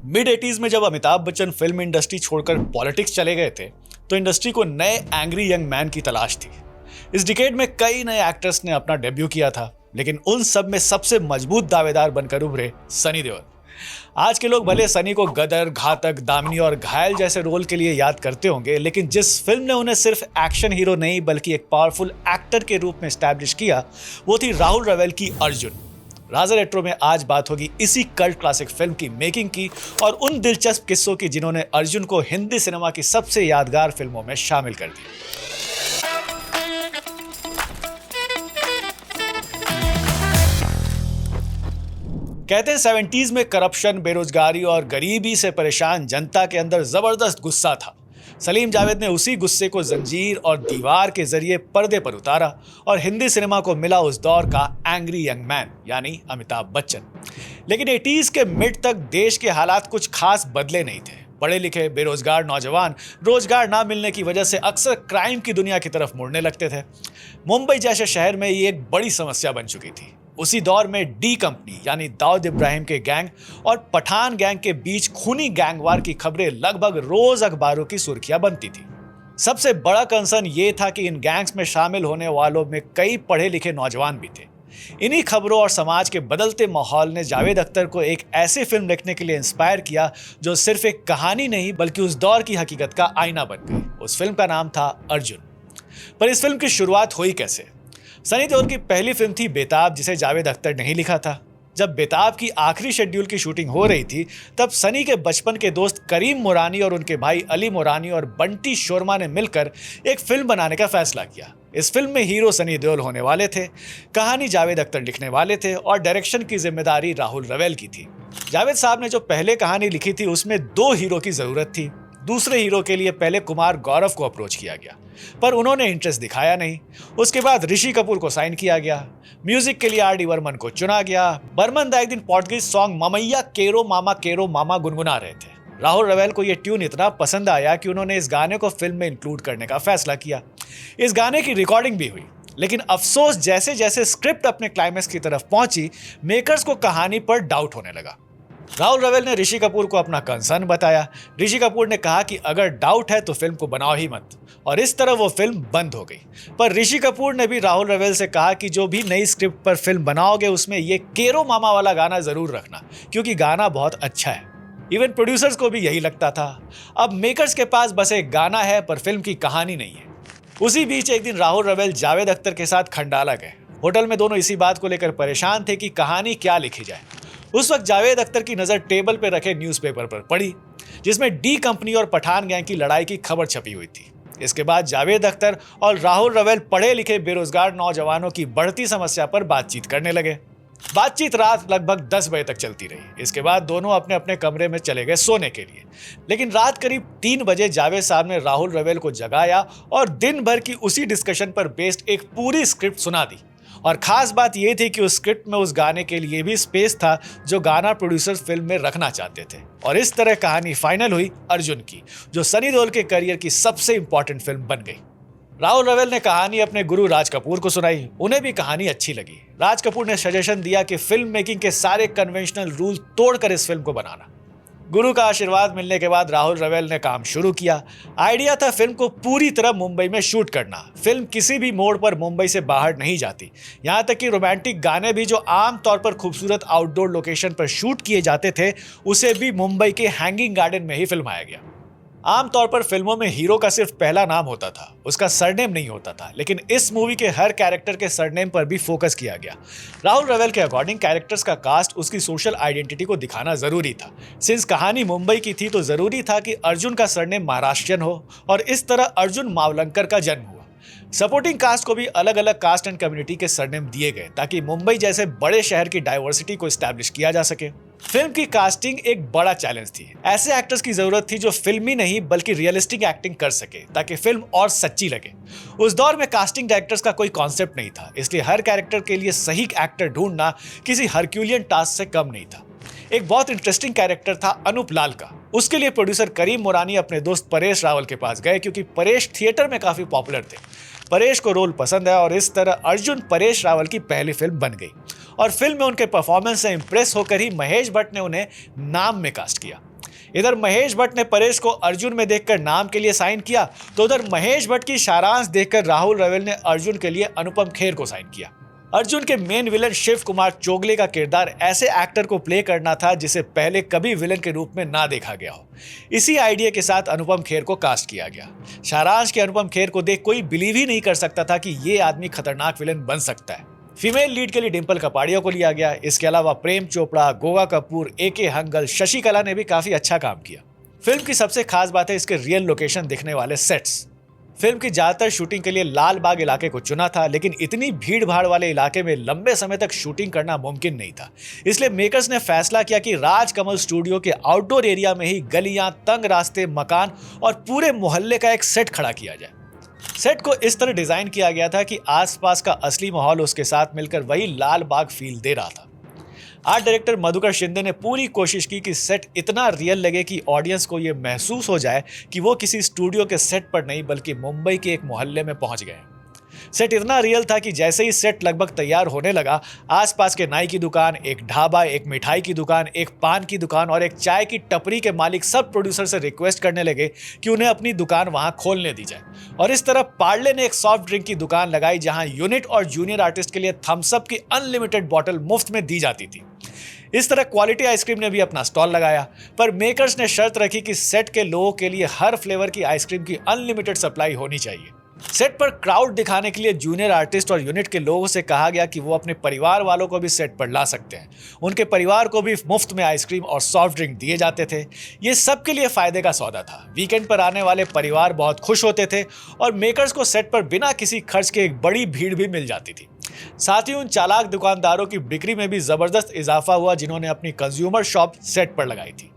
Mid 80s में जब Amitabh Bachchan film industry छोड़कर पॉलिटिक्स चले गए थे तो इंडस्ट्री को नए एंग्री यंग मैन की तलाश थी। इस डिकेड में कई नए एक्टर्स ने अपना डेब्यू किया था, लेकिन उन सब में सबसे मजबूत दावेदार बनकर उभरे सनी देओल। आज के लोग भले सनी को गदर, घातक, दामिनी और घायल जैसे रोल के लिए याद करते होंगे, लेकिन जिस फिल्म ने उन्हें सिर्फ एक्शन हीरो नहीं बल्कि एक पावरफुल एक्टर के रूप में एस्टैब्लिश किया, वो थी राहुल रवेल की अर्जुन। राजा रेट्रो में आज बात होगी इसी कल्ट क्लासिक फिल्म की मेकिंग की और उन दिलचस्प किस्सों की जिन्होंने अर्जुन को हिंदी सिनेमा की सबसे यादगार फिल्मों में शामिल कर दिया। कहते हैं 70s में करप्शन, बेरोजगारी और गरीबी से परेशान जनता के अंदर जबरदस्त गुस्सा था। सलीम जावेद ने उसी गुस्से को जंजीर और दीवार के जरिए पर्दे पर उतारा और हिंदी सिनेमा को मिला उस दौर का एंग्री यंग मैन यानी अमिताभ बच्चन। लेकिन 80s के मिड तक देश के हालात कुछ खास बदले नहीं थे। पढ़े लिखे बेरोजगार नौजवान रोजगार ना मिलने की वजह से अक्सर क्राइम की दुनिया की तरफ मुड़ने लगते थे। मुंबई जैसे शहर में ये एक बड़ी समस्या बन चुकी थी। उसी दौर में डी कंपनी यानी दाऊद इब्राहिम के गैंग और पठान गैंग के बीच खूनी गैंगवार की खबरें लगभग रोज अखबारों की सुर्खियां बनती थी। सबसे बड़ा कंसर्न ये था कि इन गैंग्स में शामिल होने वालों में कई पढ़े लिखे नौजवान भी थे। इन्हीं खबरों और समाज के बदलते माहौल ने जावेद अख्तर को एक ऐसी फिल्म लिखने के लिए इंस्पायर किया जो सिर्फ एक कहानी नहीं बल्कि उस दौर की हकीकत का आईना बन गई। उस फिल्म का नाम था अर्जुन। पर इस फिल्म की शुरुआत हुई कैसे? सनी देओल की पहली फिल्म थी बेताब, जिसे जावेद अख्तर नहीं लिखा था। जब बेताब की आखिरी शेड्यूल की शूटिंग हो रही थी तब सनी के बचपन के दोस्त करीम मोरानी और उनके भाई अली मोरानी और बंटी शोरमा ने मिलकर एक फिल्म बनाने का फैसला किया। इस फिल्म में हीरो सनी देओल होने वाले थे, कहानी जावेद अख्तर लिखने वाले थे और डायरेक्शन की जिम्मेदारी राहुल रवेल की थी। जावेद साहब ने जो पहले कहानी लिखी थी उसमें 2 हीरो की जरूरत थी। दूसरे हीरो के लिए पहले कुमार गौरव को अप्रोच किया गया, पर उन्होंने इंटरेस्ट दिखाया नहीं। उसके बाद ऋषि कपूर को साइन किया गया। म्यूजिक के लिए आर.डी. बर्मन को चुना गया। बर्मन दा एक दिन पोर्टुगीज सॉन्ग ममैया केरो मामा गुनगुना रहे थे। राहुल रवेल को यह ट्यून इतना पसंद आया कि उन्होंने इस गाने को फिल्म में इंक्लूड करने का फैसला किया। इस गाने की रिकॉर्डिंग भी हुई, लेकिन अफसोस जैसे जैसे स्क्रिप्ट अपने क्लाइमेक्स की तरफ पहुंची, मेकर्स को कहानी पर डाउट होने लगा। राहुल रवेल ने ऋषि कपूर को अपना कंसर्न बताया। ऋषि कपूर ने कहा कि अगर डाउट है तो फिल्म को बनाओ ही मत, और इस तरह वो फिल्म बंद हो गई। पर ऋषि कपूर ने भी राहुल रवेल से कहा कि जो भी नई स्क्रिप्ट पर फिल्म बनाओगे उसमें ये केरो मामा वाला गाना जरूर रखना, क्योंकि गाना बहुत अच्छा है। इवन प्रोड्यूसर्स को भी यही लगता था। अब मेकर्स के पास बस एक गाना है पर फिल्म की कहानी नहीं है। उसी बीच एक दिन राहुल रवेल जावेद अख्तर के साथ खंडाला गए। होटल में दोनों इसी बात को लेकर परेशान थे कि कहानी क्या लिखी जाए। उस वक्त जावेद अख्तर की नजर टेबल पर रखे न्यूज़पेपर पर पड़ी, जिसमें डी कंपनी और पठान गैंग की लड़ाई की खबर छपी हुई थी। इसके बाद जावेद अख्तर और राहुल रवेल पढ़े लिखे बेरोजगार नौजवानों की बढ़ती समस्या पर बातचीत करने लगे। बातचीत रात लगभग 10 बजे तक चलती रही। इसके बाद दोनों अपने अपने कमरे में चले गए सोने के लिए। लेकिन रात करीब 3 बजे जावेद साहब ने राहुल रवेल को जगाया और दिन भर की उसी डिस्कशन पर बेस्ड एक पूरी स्क्रिप्ट सुना दी। और खास बात यह थी कि उस स्क्रिप्ट में उस गाने के लिए भी स्पेस था जो गाना प्रोड्यूसर्स फिल्म में रखना चाहते थे। और इस तरह कहानी फाइनल हुई अर्जुन की, जो सनी देओल के करियर की सबसे इंपॉर्टेंट फिल्म बन गई। राहुल रवेल ने कहानी अपने गुरु राज कपूर को सुनाई। उन्हें भी कहानी अच्छी लगी। राज कपूर ने सजेशन दिया कि फिल्म मेकिंग के सारे कन्वेंशनल रूल तोड़कर इस फिल्म को बनाना। गुरु का आशीर्वाद मिलने के बाद राहुल रवेल ने काम शुरू किया। आइडिया था फिल्म को पूरी तरह मुंबई में शूट करना। फिल्म किसी भी मोड़ पर मुंबई से बाहर नहीं जाती। यहाँ तक कि रोमांटिक गाने भी जो आमतौर पर खूबसूरत आउटडोर लोकेशन पर शूट किए जाते थे, उसे भी मुंबई के हैंगिंग गार्डन में ही फिल्माया गया। आमतौर पर फिल्मों में हीरो का सिर्फ पहला नाम होता था, उसका सरनेम नहीं होता था, लेकिन इस मूवी के हर कैरेक्टर के सरनेम पर भी फोकस किया गया। राहुल रवेल के अकॉर्डिंग कैरेक्टर्स का कास्ट उसकी सोशल आइडेंटिटी को दिखाना जरूरी था। सिंस कहानी मुंबई की थी तो जरूरी था कि अर्जुन का सरनेम महाराष्ट्रियन हो, और इस तरह अर्जुन मावलंकर का जन्म हुआ। सपोर्टिंग कास्ट को भी अलग अलग कास्ट एंड कम्युनिटी के सरनेम दिए गए ताकि मुंबई जैसे बड़े शहर की डाइवर्सिटी को एस्टैब्लिश किया जा सके। फिल्म की कास्टिंग एक बड़ा चैलेंज थी। ऐसे एक्टर्स की जरूरत थी जो फिल्मी नहीं बल्कि रियलिस्टिक एक्टिंग कर सके ताकि फिल्म और सच्ची लगे। उस दौर में कास्टिंग डायरेक्टर्स का कोई कॉन्सेप्ट नहीं था, इसलिए हर कैरेक्टर के लिए सही एक्टर ढूंढना किसी हरक्यूलियन टास्क से कम नहीं था। एक बहुत इंटरेस्टिंग कैरेक्टर था अनूप लाल का। उसके लिए प्रोड्यूसर करीम मोरानी अपने दोस्त परेश रावल के पास गए, क्योंकि परेश थिएटर में काफी पॉपुलर थे। परेश को रोल पसंद है और इस तरह अर्जुन परेश रावल की पहली फिल्म बन गई। और फिल्म में उनके परफॉर्मेंस से इंप्रेस होकर ही महेश भट्ट ने उन्हें नाम में कास्ट किया। इधर महेश भट्ट ने परेश को अर्जुन में देखकर नाम के लिए साइन किया, तो उधर महेश भट्ट की सारांश देखकर राहुल रवेल ने अर्जुन के लिए अनुपम खेर को साइन किया। अर्जुन के मेन विलन शिव कुमार चोगले का किरदार ऐसे एक्टर को प्ले करना था जिसे पहले कभी विलन के रूप में ना देखा गया हो। इसी आइडिया के साथ अनुपम खेर को कास्ट किया गया। सारांश के अनुपम खेर को देख कोई बिलीव ही नहीं कर सकता था कि ये आदमी खतरनाक विलन बन सकता है। फीमेल लीड के लिए डिंपल कपाड़िया को लिया गया। इसके अलावा प्रेम चोपड़ा, गोगा कपूर, AK हंगल, शशि कला ने भी काफी अच्छा काम किया। फिल्म की सबसे खास बात है इसके रियल लोकेशन दिखने वाले सेट्स। फिल्म की ज्यादातर शूटिंग के लिए लाल बाग इलाके को चुना था, लेकिन इतनी भीड़ भाड़ वाले इलाके में लंबे समय तक शूटिंग करना मुमकिन नहीं था। इसलिए मेकर्स ने फैसला किया कि राजकमल स्टूडियो के आउटडोर एरिया में ही गलियां, तंग रास्ते, मकान और पूरे मोहल्ले का एक सेट खड़ा किया जाए। सेट को इस तरह डिजाइन किया गया था कि आसपास का असली माहौल उसके साथ मिलकर वही लाल बाग फील दे रहा था। आर्ट डायरेक्टर मधुकर शिंदे ने पूरी कोशिश की कि सेट इतना रियल लगे कि ऑडियंस को यह महसूस हो जाए कि वो किसी स्टूडियो के सेट पर नहीं बल्कि मुंबई के एक मोहल्ले में पहुंच गए। सेट इतना रियल था कि जैसे ही सेट लगभग तैयार होने लगा, आसपास के नाई की दुकान, एक ढाबा, एक मिठाई की दुकान, एक पान की दुकान और एक चाय की टपरी के मालिक सब प्रोड्यूसर से रिक्वेस्ट करने लगे कि उन्हें अपनी दुकान वहां खोलने दी जाए। और इस तरह पार्ले ने एक सॉफ्ट ड्रिंक की दुकान लगाई जहां यूनिट और जूनियर आर्टिस्ट के लिए थम्स अप की अनलिमिटेड बॉटल मुफ्त में दी जाती थी। इस तरह क्वालिटी आइसक्रीम ने भी अपना स्टॉल लगाया, पर मेकर्स ने शर्त रखी कि सेट के लोगों के लिए हर फ्लेवर की आइसक्रीम की अनलिमिटेड सप्लाई होनी चाहिए। सेट पर क्राउड दिखाने के लिए जूनियर आर्टिस्ट और यूनिट के लोगों से कहा गया कि वो अपने परिवार वालों को भी सेट पर ला सकते हैं। उनके परिवार को भी मुफ्त में आइसक्रीम और सॉफ्ट ड्रिंक दिए जाते थे। ये सबके लिए फायदे का सौदा था। वीकेंड पर आने वाले परिवार बहुत खुश होते थे और मेकर्स को सेट पर बिना किसी खर्च के एक बड़ी भीड़ भी मिल जाती थी। साथ ही उन चालाक दुकानदारों की बिक्री में भी जबरदस्त इजाफा हुआ जिन्होंने अपनी कंज्यूमर शॉप सेट पर लगाई थी।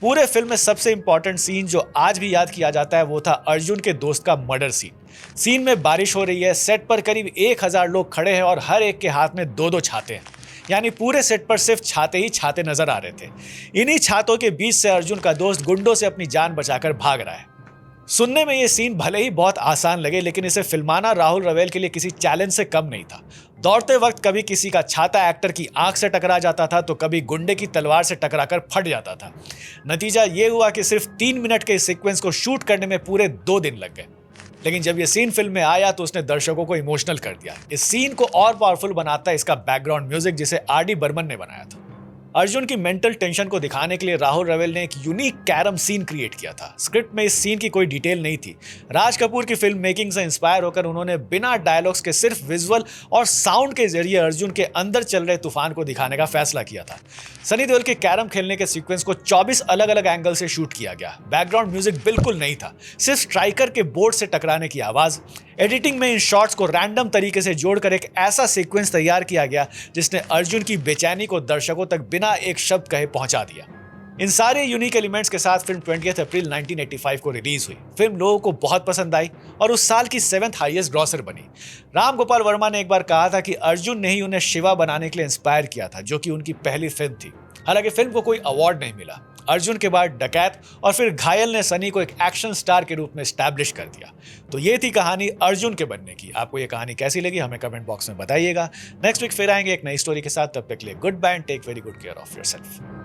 पूरे फिल्म में सबसे इंपॉर्टेंट सीन जो आज भी याद किया जाता है वो था अर्जुन के दोस्त का मर्डर सीन में बारिश हो रही है, सेट पर करीब 1000 लोग खड़े हैं और हर एक के हाथ में 2-2 छाते हैं। यानी पूरे सेट पर सिर्फ छाते ही छाते नजर आ रहे थे। इन्हीं छातों के बीच से अर्जुन का दोस्त गुंडों से अपनी जान बचाकर भाग रहा है। सुनने में ये सीन भले ही बहुत आसान लगे, लेकिन इसे फिल्माना राहुल रवेल के लिए किसी चैलेंज से कम नहीं था। दौड़ते वक्त कभी किसी का छाता एक्टर की आंख से टकरा जाता था तो कभी गुंडे की तलवार से टकराकर फट जाता था। नतीजा ये हुआ कि सिर्फ 3 मिनट के इस सीक्वेंस को शूट करने में पूरे 2 दिन लग गए। लेकिन जब ये सीन फिल्म में आया तो उसने दर्शकों को इमोशनल कर दिया। इस सीन को और पावरफुल बनाता है इसका बैकग्राउंड म्यूजिक जिसे RD बर्मन ने बनाया था। अर्जुन की मेंटल टेंशन को दिखाने के लिए राहुल रवेल ने एक यूनिक कैरम सीन क्रिएट किया था। स्क्रिप्ट में इस सीन की कोई डिटेल नहीं थी। राज कपूर की फिल्म मेकिंग से इंस्पायर होकर उन्होंने बिना डायलॉग्स के सिर्फ विजुअल और साउंड के जरिए अर्जुन के अंदर चल रहे तूफान को दिखाने का फैसला किया था। सनी देओल के कैरम खेलने के सीक्वेंस को 24 अलग अलग एंगल से शूट किया गया। बैकग्राउंड म्यूजिक बिल्कुल नहीं था, सिर्फ स्ट्राइकर के बोर्ड से टकराने की आवाज। एडिटिंग में इन शॉट्स को रैंडम तरीके से जोड़कर एक ऐसा सीक्वेंस तैयार किया गया जिसने अर्जुन की बेचैनी को दर्शकों तक बिना एक शब्द कहे पहुंचा दिया। इन सारे यूनिक एलिमेंट्स के साथ फिल्म 20 अप्रैल 1985 को रिलीज हुई। फिल्म लोगों को बहुत पसंद आई और उस साल की 7th हाईएस्ट ग्रॉसर बनी। राम गोपाल वर्मा ने एक बार कहा था कि अर्जुन ने ही उन्हें शिवा बनाने के लिए इंस्पायर किया था, जो कि उनकी पहली फिल्म थी। हालांकि फिल्म को कोई अवार्ड नहीं मिला। अर्जुन के बाद डकैत और फिर घायल ने सनी को एक एक्शन स्टार के रूप में एस्टैब्लिश कर दिया। तो ये थी कहानी अर्जुन के बनने की। आपको ये कहानी कैसी लगी हमें कमेंट बॉक्स में बताइएगा। नेक्स्ट वीक फिर आएंगे एक नई स्टोरी के साथ। तब तक के लिए goodbye and take very good care of yourself.